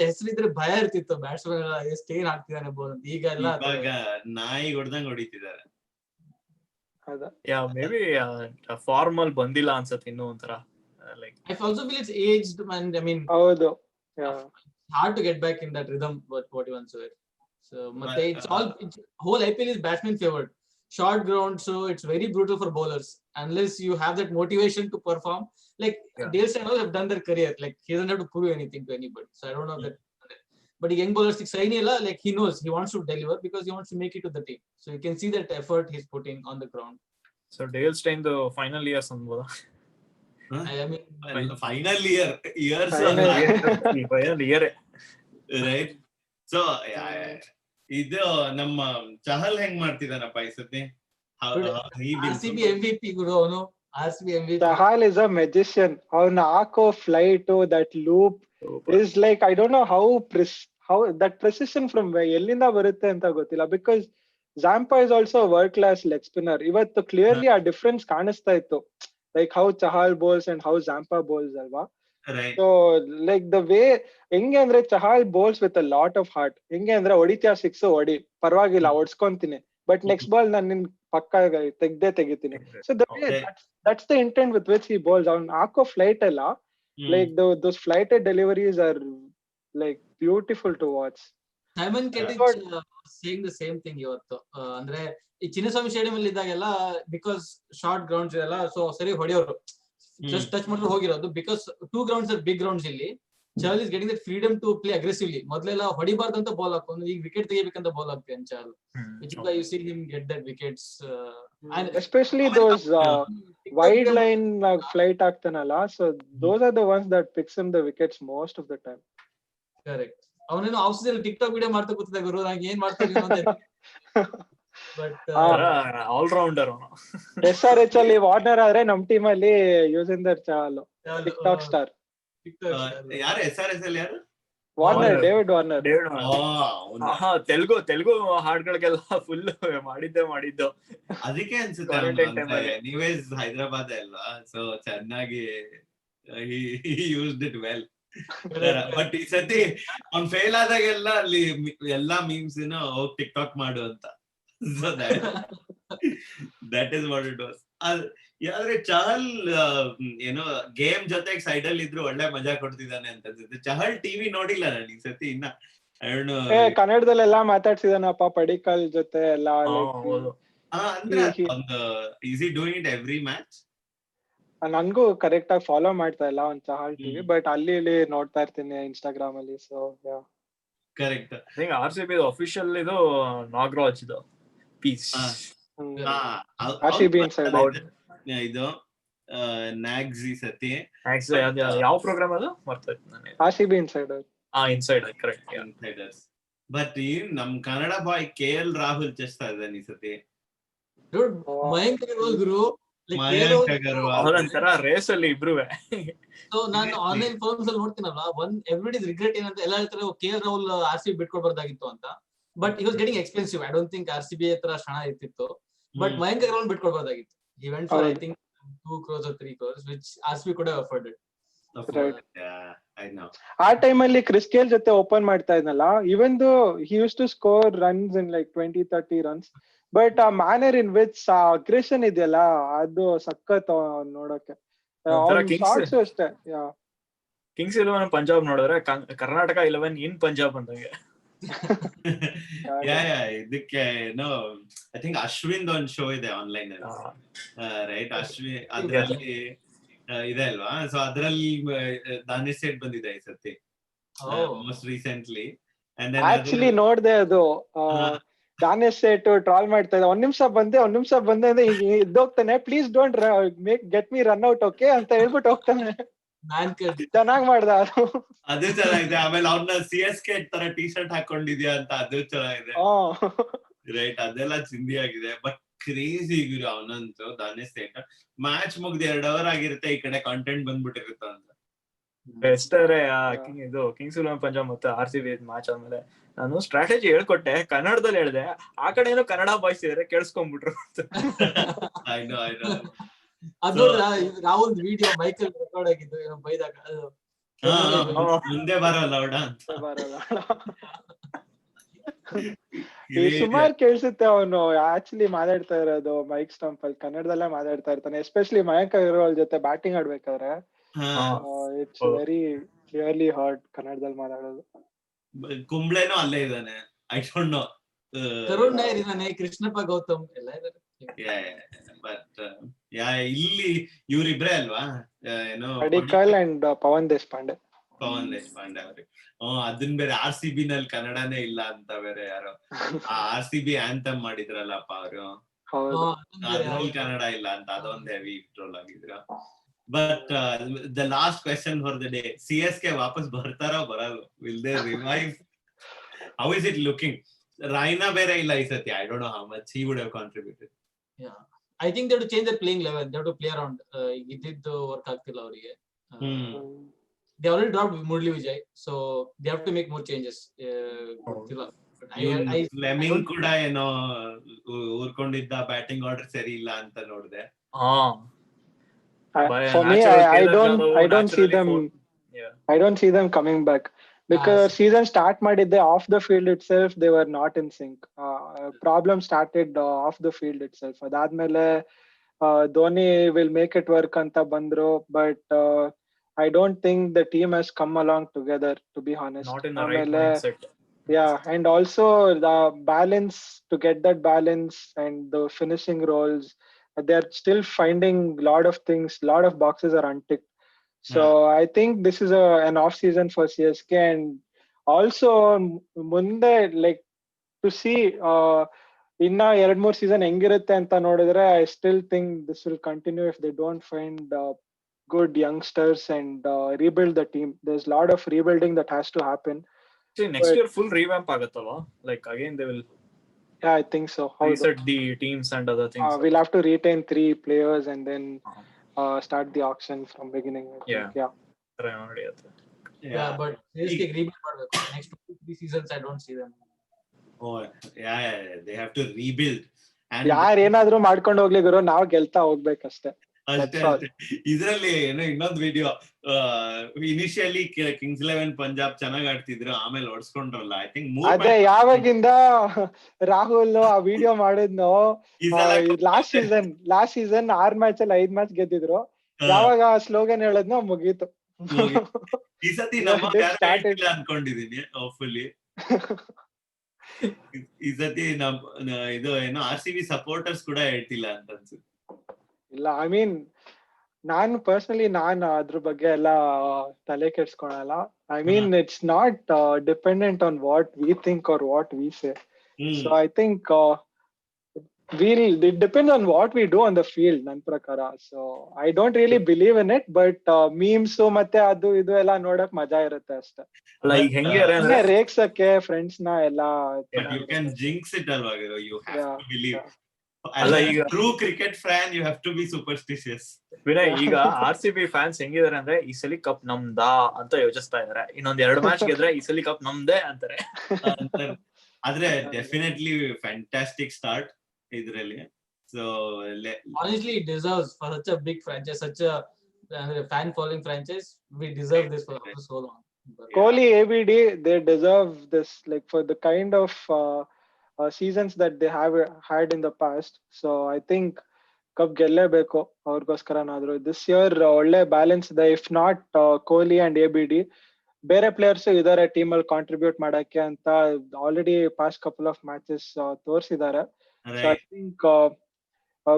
ಹೆಸರಿದ್ರೆ ಭಯ ಇರ್ತಿತ್ತು batsman stain ಆಗ್ತಿದ್ದಾನೆ ಬೋಲ್. ಈಗ ಎಲ್ಲ ನಾಯಿ ಹೊಡೆದಂಗ್ ಹೊಡಿತಿದ್ದಾರೆ. ಮೇಬಿ ಫಾರ್ಮಲ್ ಬಂದಿಲ್ಲ ಅನ್ಸುತ್ತೆ ಇನ್ನೂ ಒಂಥರ. Like I also feel it's aged and I mean ಹೌದು hard to get back in that rhythm what you once were. So ಮತ್ತೆ it's all whole IPL is batsman favored, short ground, so it's very brutal for bowlers unless you have that motivation to perform. Like Dale Steyn have done their career, like he doesn't have to prove anything to anybody, so I don't know that. But young bowlers like Saini alla like he knows he wants to deliver because he wants to make it to the team, so you can see that effort he's putting on the ground. So Dale Steyn the final years anboda. I mean final years right. So ಇದು ನಮ್ಮ ಚಹಲ್ ಹೆಂಗ್ ಮಾಡ್ತಿದಾನಪ್ಪ ಈ ಸತಿ? RCB MVP ಗುರು ಅವನು. RCB MVP. Chahal is a magician. ಅವನ ಹಾಕೋ flight that loop is like I don't know how that precision from ಎಲ್ಲಿಂದ ಬರುತ್ತೆ ಅಂತ ಗೊತ್ತಿಲ್ಲ. Because Zampa is also a world class leg spinner. ಇವತ್ತು ಕ್ಲಿಯರ್ಲಿ ಆ ಡಿಫರೆನ್ಸ್ ಕಾಣಿಸ್ತಾ ಇತ್ತು, like how Chahal bowls and how Zampa bowls alva. Right. So like the way ಹೆಂಗೆ ಅಂದ್ರೆ Chahal bowls with a lot of heart. ಹೆಂಗೆ ಅಂದ್ರೆ ಹೊಡಿತ್ಯಾ 6 ಹೊಡಿ ಪರವಾಗಿಲ್ಲ ಹೊಡ್ಸ್ಕೊಂತೀನಿ, ಬಟ್ ನೆಕ್ಸ್ಟ್ ಬಾಲ್ ನಾನು ನಿನ್ ಪಕ್ಕ ತೆಗಿತೀನಿ. So that's the intent with which he bowls. ಅವ್ನು ಹಾಕೋ ಫ್ಲೈಟ್ ಎಲ್ಲ like those flighted deliveries are like beautiful to watch. Simon Kittaak saying the same thing ಇವತ್ತು. ಅಂದ್ರೆ ಈ ಚಿನ್ನಸ್ವಾಮಿ ಸ್ಟೇಡಿಯಂ ಅಲ್ಲಿ ಇದ್ದಾಗೆಲ್ಲ ಬಿಕಾಸ್ ಶಾರ್ಟ್ ಗ್ರೌಂಡ್ಸ್ ಇದೆಲ್ಲ ಸೊ ಸರಿ ಹೊಡೆಯೋರು ಜಸ್ಟ್ ಟಚ್ ಮಾಡಿದ್ರೆ ಹೋಗಿರೋದು. Because 2 grounds are big grounds ಇಲ್ಲಿ. Chahal is getting that freedom to play aggressively. ಮೊದಲೆಲ್ಲ ಹೊಡಿಬಾರ್ದಂತ ಬಾಲ್ ಹಾಕೊಂಡು ಈಗ ವಿಕೆಟ್ ತೆಗಿಬೇಕಂತ ಬಾಲ್ ಹಾಕ್ತಾನೆ Chahal. Which is why you see him get that wickets. And especially those wide line flight ಆಗ್ತಾನಲ್ಲ, so those are the ones that picks him the wickets most of the time. Correct. ಅವನೇನು ಔಷಧಿಯಲ್ಲಿ TikTok video ಮಾಡ್ತಾ ಕೂತಿದ್ದ ಗುರು, ನಂಗೆ ಏನ್ ಮಾಡ್ತಾ ಇದೀನಿ ಅಂತ. But all rounder ಅವನು. SRH ಅಲ್ಲಿ ವಾರ್ನರ್ ಆದ್ರೆ ನಮ್ ಟೀಮ್ ಅಲ್ಲಿ ಯುಜೇಂದರ್ ಚಹಲ್ ಟಿಕ್ಟಾಕ್ ಸ್ಟಾರ್. ಯಾರು SRS ಅಲ್ಲಿ ಯಾರು? Warner, David Warner. ತೆಲುಗು ಹಾಡ್ಗಳಿಗೆಲ್ಲ ಫುಲ್ ಮಾಡಿದ್ದು ಅದಕ್ಕೆ ಅನ್ಸುತ್ತೆ ನೀವೇ ಹೈದರಾಬಾದ್ ಅಲ್ವಾ, ಸೊ ಚೆನ್ನಾಗಿ ಯೂಸ್ಡ್ ಇಟ್ ವೆಲ್. ಬಟ್ ಈ ಸತಿ ಅವ್ನ್ ಫೇಲ್ ಆದಾಗೆಲ್ಲ ಅಲ್ಲಿ ಎಲ್ಲಾ ಮೀಮ್ಸ್ ಹೋಗಿ ಟಿಕ್ಟಾಕ್ ಮಾಡು ಅಂತ. So that is what it was. ಯಾದ್ರೆ ಚಹಲ್ ಏನೋ ಗೇಮ್ ಜೊತೆಗೆ ಸೈಡ್ ಅಲ್ಲಿ ಇದ್ರು ಒಳ್ಳೆ ಮಜಾ ಕೊಡ್ತಿದ್ದಾನೆ ಅಂತ ಅನ್ಸುತ್ತೆ. ಚಹಲ್ ಟಿವಿ ನೋಡಿಲ್ಲ ನಾನು ಈ ಸತಿ ಇನ್ನ. ಕನ್ನಡದಲ್ಲೆಲ್ಲಾ ಮಾತಾಡ್ಸಿದಾನಪ್ಪ ಪಡಿಕಲ್ ಜೊತೆ ಎಲ್ಲ. ಅಂದ್ರೆ is he doing it every match? ನನ್ಗೂ ಕರೆಕ್ಟ್ ಆಗಿ ಫಾಲೋ ಮಾಡ್ತಾ ಇಲ್ಲ ಒಂದ್ ಚಹಲ್ ಟಿವಿ, ಬಟ್ ಅಲ್ಲಿ ಇಲ್ಲಿ ನೋಡ್ತಾ ಇರ್ತೀನಿ ಇನ್ಸ್ಟಾಗ್ರಾಮ್ ಅಲ್ಲಿ. So correct. RCB ಅಫಿಷಿಯಲ್ ಇದು ನಾಗರಾಜ್ ಇದು ಪೀಸ್ RCB ಇನ್ಸೈಡ್ ಇದು ನಾಗ್ಸ್ ಈ ಸತಿ ಯಾವ ಪ್ರೋಗ್ರಾಮ್ ಅದು ಮರ್ತೈತೆ ನನಗೆ. RCB insider. Inside correct insiders. But ಈ ನಮ್ ಕನ್ನಡ ಬಾಯ್ KL ರಾಹುಲ್ ಚೆಸ್ತಾ ಇದ್ದಾನೆ ಈ ಸತಿ. ಭಯಂಕರ ಗುರು. ಅವರಂತರ ರೇಸ್ ಅಲ್ಲಿ ಇಬ್ರುವೆ. ಸೊ ನಾನು ಆನ್ಲೈನ್ ಫಾರ್ಮ್ಸ್ ಅಲ್ಲಿ ನೋಡ್ತೀನಲ್ಲ, ಎವ್ರಿಡಿ ರಿಗ್ರೆಟ್ ಏನಂತ ಎಲ್ಲ ಹೇಳ್ತಾರೆ, KL ರಾಹುಲ್ RCB ಬಿಟ್ಕೊಡ್ಬಾರ್ದಾಗಿತ್ತು ಅಂತ. But he was getting expensive. I don't think RCB ಹತ್ರ ಹಣ ಇರ್ತಿತ್ತು. ಬಟ್ ಮಯಾಂಕ್ ಅಗರ್ವಾಲ್ ಬಿಟ್ಕೊಡ್ಬಾರ್ದಾಗಿತ್ತು. He went for I think 2 crores or 3 crores, which RCB could have afforded. Right. Yeah, I know. ಆ ಟೈಮ್ ಅಲ್ಲಿ ಕ್ರಿಸ್ ಗೇಲ್ ಜೊತೆ open ಮಾಡ್ತಾ ಇದ್ನಲ್ಲ, even though he used to score runs in like 20-30 runs, but ಆ manner in which aggression ಇದೆಯಲ್ಲ ಅದು ಸಖತ್ ನೋಡಕ್ಕೆ. ಶಾಟ್ಸ್ ಅಷ್ಟೇ. ಕಿಂಗ್ಸ್ 11 ಪಂಜಾಬ್ ನೋಡಿದ್ರೆ ಕರ್ನಾಟಕ 11 ಇನ್ ಪಂಜಾಬ್ ಅಂದಂಗೆ. ಇದಕ್ಕೆ ಏನೋ ಐ ಥಿಂಕ್ ಅಶ್ವಿನ್ ಒಂದ್ ಶೋ ಇದೆ ಆನ್ಲೈನ್ ಅಲ್ಲಿ, ರೈಟ್? ಅಶ್ವಿನ್ ಅದ್ರಲ್ಲಿ ಇದೆ ಅಲ್ವಾ? ಸೊ ಅದ್ರಲ್ಲಿ ದಾನಿಶ್ ಸೇಠ್ ಬಂದಿದೆ ಈ ಸತಿ ಮೋಸ್ಟ್ ರೀಸೆಂಟ್ಲಿ. ಆಕ್ಚುಲಿ ನೋಡ್ದೆ ಅದು. ದಾನಿಶ್ ಸೇಠ್ ಟ್ರಾಲ್ ಮಾಡ್ತಾ ಇದ್ದ, ಒಂದ್ ನಿಮಿಷ ಬಂದೆ ಅಂದ್ರೆ ಇದ್ದೋಗ್ತಾನೆ, please don't get me run out okay ಅಂತ ಹೇಳ್ಬಿಟ್ಟು ಹೋಗ್ತಾನೆ. ಚೆನ್ನಾಗ್ ಮಾಡ್ದ ಅದು ಚೆನ್ನಾಗಿದೆ. ಆಮೇಲೆ ಅವ್ನ CSK ತರ ಟಿ ಶರ್ಟ್ ಹಾಕೊಂಡಿದ್ಯಾ ಅಂತ ಅದು ಚೆನ್ನಾಗಿದೆ, ರೈಟ್? ಅದೆಲ್ಲ ಚಿಂದಿ ಆಗಿದೆ. ಬಟ್ ಕ್ರೇಜಿ ಗುರು ಅವನಂತೂ. ದಾನಿಶ್ ಸೇಠ್ ಮ್ಯಾಚ್ ಮುಗ್ದು 2 hour ಆಗಿರುತ್ತೆ, ಈ ಕಡೆ ಕಾಂಟೆಂಟ್ ಬಂದ್ಬಿಟ್ಟಿರುತ್ತ ಅಂತ. ಬೆಸ್ಟ್ ಇದು ಕಿಂಗ್ಸ್ 11 ಪಂಜಾಬ್ ಮತ್ತೆ RCB ಮ್ಯಾಚ್ ಆದ್ಮೇಲೆ ನಾನು ಸ್ಟ್ರಾಟಜಿ ಹೇಳ್ಕೊಟ್ಟೆ, ಕನ್ನಡದಲ್ಲಿ ಹೇಳ್ದೆ. ಆ ಕಡೆ ಏನೋ ಕನ್ನಡ ಬಾಯ್ಸ್ ಇದಾರೆ, ಕೇಳಿಸ್ಕೊಂಡ್ಬಿಟ್ರು. ಅದು ರಾಹುಲ್ ವಿಡಿಯೋ ಮೈಕಲ್ ರೆಕಾರ್ಡ್ ಆಗಿದ್ದು ಏನೋ ಬೈದಾಗ ಮುಂದೆ ಬರೋಲ್ಲ ಸುಮಾರು ಕೇಳಿಸುತ್ತೆ. ಅವನು ಆಕ್ಚುಲಿ ಮಾತಾಡ್ತಾ ಇರೋದು ಮೈಕ್ ಸ್ಟಂಪ್ ಅಲ್ಲಿ ಕನ್ನಡದಲ್ಲೇ ಮಾತಾಡ್ತಾ ಇರ್ತಾನೆ, ಎಸ್ಪೆಷಲಿ ಮಯಾಂಕ್ ಅಗರ್ವಾಲ್ ಜೊತೆ ಬ್ಯಾಟಿಂಗ್ ಆಡ್ಬೇಕಾದ್ರೆ. ಇಟ್ಸ್ ವೆರಿ ಕ್ಲಿಯರ್ಲಿ ಹರ್ಡ್ ಕನ್ನಡದಲ್ಲಿ ಮಾತಾಡೋದು. ಕುಂಬ್ಳೆನೂ ಅಲ್ಲೇ ಇದ್ದಾನೆ, I don't know. Tarun Nair ಇದ್ದಾನೆ, ಕೃಷ್ಣಪ್ಪ ಗೌತಮ್ ಎಲ್ಲ ಇದ್ದಾರೆ. ಬಟ್ ಇಲ್ಲಿ ಇವ್ರಿಬ್ರೇ ಅಲ್ವಾ, ಏನೋ ಪಡಿಕಲ್ ಅಂಡ್ ಪವನ್ ದೇಶಪಾಂಡೆ ಅವ್ರಿಗೆ. ಅದನ್ ಬೇರೆ RCB ನಲ್ಲಿ ಕನ್ನಡನೇ ಇಲ್ಲ ಅಂತ ಬೇರೆ ಯಾರೋ RCB ಆಂಥಮ್ ಮಾಡಿದ್ರಲ್ಲಪ್ಪ ಅವರು, ಅದ್ರಲ್ಲಿ ಕನ್ನಡ ಇಲ್ಲ ಅಂತ ಅದೊಂದು ಹೆವಿ ಟ್ರೋಲ್ ಆಗಿದ್ರ. But the last question for the day, CSK ವಾಪಸ್ ಬರ್ತಾರೋ ಬರಲ್ಲ? Will they revive? How is it looking? Raina ಬೇರೆ ಇಲ್ಲ ಈ ಸತಿ. I don't know how much he would have contributed. Yeah, I think they have to change their playing level. They have to play around. ಇದ್ದಿದ್ದು work ಆಗ್ತಿಲ್ಲ ಅವರಿಗೆ. They already dropped Murli Vijay, so they have to make more changes. ಲೆಮಿಂಗ್ ಕೂಡ ಏನೋ ಊರ್ಕೊಂಡಿದ್ದ, batting order ಸರಿ ಇಲ್ಲ ಅಂತ ನೋಡಿದೆ. For me, I don't see them coming back. Because season start ಮಾಡಿದ್ದೆ off the field itself, they were not in sync. Problem started off the field itself. ಅದಾದ್ಮೇಲೆ Dhoni will make it work ಅಂತ ಬಂದ್ರು, but I don't think the team has come along together, to be honest. Not in the right mindset. Yeah, and also the balance, to get that balance and the finishing roles they're still finding a lot of things, lot of boxes are unticked. So I think this is an off season for CSK, and also ಮುಂದೆ like to see ಇನ್ನ 2-3 season ಹೆಂಗಿರುತ್ತೆ ಅಂತ ನೋಡಿದ್ರೆ I still think this will continue if they don't find good youngsters and rebuild the team. There's a lot of rebuilding that has to happen. See, next year full revamp ಆಗುತ್ತಲ್ವಾ? Like again they will Yeah, I think so. reset the teams and other things. We'll have to retain 3 players and then start the auction from beginning. I think. Yeah. Yeah, but CSK rebuild ಮಾಡಬೇಕು. Next 2-3 seasons I don't see them. Oh, yeah, they have to rebuild. And ಯಾರು ಏನಾದ್ರೂ ಮಾಡ್ಕೊಂಡು ಹೋಗ್ಲಿ ಗುರು, ನಾವು ಗೆಲ್ತಾ ಹೋಗ್ಬೇಕಷ್ಟೇ. ಇದ್ರಲ್ಲಿ ಏನೋ ಇನ್ನೊಂದು video, initially Kings 11 Punjab ಚೆನ್ನಾಗ್ ಆಡ್ತಿದ್ರು, ಆಮೇಲೆ ಹೊಡ್ಸ್ಕೊಂಡ್ರಲ್ಲ. ಐ ಥಿಂಕ್ ಅದೇ ಯಾವಾಗಿಂದ ರಾಹುಲ್ ಆ ವಿಡಿಯೋ ಮಾಡಿದ್ನೋ, ಲಾಸ್ಟ್ ಸೀಸನ್ 6 ಮ್ಯಾಚ್ ಅಲ್ಲಿ 5 ಮ್ಯಾಚ್ ಗೆದ್ದಿದ್ರು. ಯಾವಾಗ ಸ್ಲೋಗನ್ ಹೇಳದ್ನೋ ಮುಗೀತು. ಈ ಸತಿ ಅನ್ಕೊಂಡಿದೀನಿ ಹೋಪ್ಫುಲಿ. ಈ ಸತಿ ಇದು ಏನೋ RCB ಸಪೋರ್ಟರ್ಸ್ ಕೂಡ ಹೇಳ್ತಿಲ್ಲ ಅಂತ ಅನ್ಸುತ್ತೆ. ಇಲ್ಲ, ಐ ಮೀನ್ ನಾನು ಪರ್ಸನಲಿ ಅದ್ರ ಬಗ್ಗೆ ಎಲ್ಲ ತಲೆ ಕೆಡ್ಸ್ಕೊಳಲ್ಲ. I mean it's not dependent on what we think are what we say. So I think it depends on what we do on the field, ನನ್ನ ಪ್ರಕಾರ. So I don't really believe in it, but memes ಮತ್ತೆ ಅದು ಇದು ಎಲ್ಲ ನೋಡಕ್ ಮಜಾ ಇರುತ್ತೆ ಅಷ್ಟೇ. ರೇಗ್ಸಕ್ಕೆ ಫ್ರೆಂಡ್ಸ್ ನ ಎಲ್ಲ. You can jinx it alwa, you have to believe. As a true cricket fan, you have to be superstitious. Vinay, ಈಗ RCB ಫ್ಯಾನ್ಸ್ ಹೆಂಗಿದಾರೆ ಅಂದ್ರೆ ಈ ಸಲಿ ಕಪ್ ನಮ್ದಾ ಅಂತ ಯೋಚಿಸ್ತಾ ಇದಾರೆ. ಇನ್ನೊಂದ್ 2 ಮ್ಯಾಚ್ ಗೆದ್ರೆ ಈ ಸಲಿ ಕಪ್ ನಮ್ದೇ ಅಂತಾರೆ. ಆದ್ರೆ ಡೆಫಿನೆಟ್ಲಿ ಫ್ಯಾಂಟಾಸ್ಟಿಕ್ ಸ್ಟಾರ್ಟ್ ಇದ್ರಲ್ಲಿ. So honestly, it deserves for such a big franchise, such a fan following franchise. We deserve this for so long. Kohli, ABD, they deserve this, like for the kind of seasons that they have had in the past. So I think cup ಗೆಲ್ಲೇಬೇಕು ಅವ್ರಿಗೋಸ್ಕರನಾದ್ರು. This year ಒಳ್ಳೆ balance ಇದೆ. If not Kohli and ABD, ಬೇರೆ players ಇದಾರೆ team ಅಲ್ಲಿ contribute ಮಾಡಕ್ಕೆ ಅಂತ already past couple of matches ತೋರಿಸಿದ್ದಾರೆ. So I think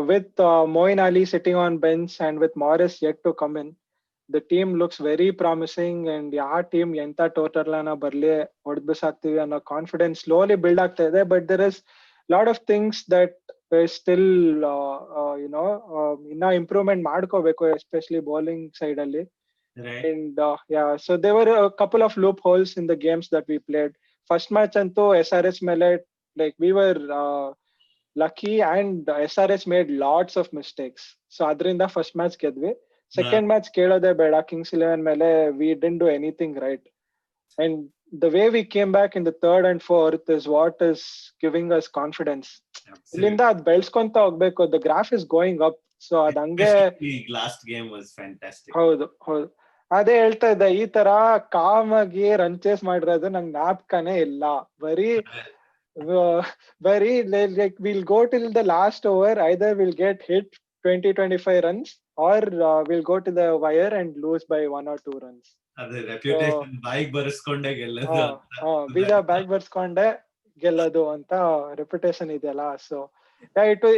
with Moeen Ali sitting on bench and with Morris yet to come in, the team looks very promising. And our team enta total ana barli hodbisaaktivi ಅನ್ನೋ confidence slowly build ಆಗ್ತಾ ಇದೆ. But there is lot of things that is still ಇನ್ನ improvement ಮಾಡ್ಕೋಬೇಕು, especially bowling side ಅಲ್ಲಿ. And so there were a couple of loopholes in the games that we played. First match ಅಂತೂ SRH ಮೇಲೆ like we were lucky and SRH made lots of mistakes. So adrinda first match ಗೆದ್ವಿ. Second match ಕೇಳೋದೇ ಬೇಡ, Kings 11 ಮೇಲೆ we didn't do anything right. And the way we came back in the third and fourth is what is giving us confidence. ಇಲ್ಲಿಂದ ಅದ್ ಬೆಳ್ಸ್ಕೊಂತ ಹೋಗ್ಬೇಕು. The graph is going up. So ಅದ್ ಹಂಗೆ. Last game was fantastic. ಹೌದು. ಅದೇ ಹೇಳ್ತಾ ಇದ್ದೆ, ಈ ತರ ಕಾಮ್ ಆಗಿ ರನ್ ಚೇಸ್ ಮಾಡಿರೋದು ನಂಗೆ ಜ್ಞಾಪಕನೇ ಇಲ್ಲ. ಬರೀ like we'll go till the last over, either we'll get hit 20-25 runs or we'll go to the wire and lose by 1 or 2 runs. ಅದೇ ರೆಪ್ಯುಟೇಷನ್ ಬೈಕ್ ಬರ್ಸ್ಕೊಂಡೆ ಗೆಲ್ಲೋದು, ಬೀಜ ಬ್ಯಾಗ್ ಬರ್ಸ್ಕೊಂಡೆ ಗೆಲ್ಲೋದು ಅಂತ ರೆಪ್ಯುಟೇಷನ್ ಇದೆಯಲ್ಲ. So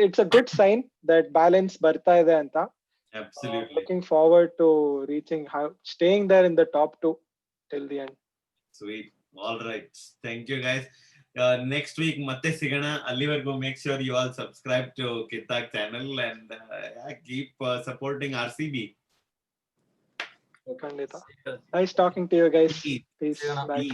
it's a good sign that balance ಬರ್ತಾ ಇದೆ ಅಂತ. Absolutely. Looking forward to staying there in the top 2 till the end. Sweet. All right. Thank you guys. Next week ಮತ್ತೆ ಸಿಗೋಣ. ಅಲ್ಲಿವರೆಗೂ make sure you all subscribe to Kittaak channel and keep supporting RCB. ಖಂಡಿತ. Nice talking to you guys. Peace. Bye.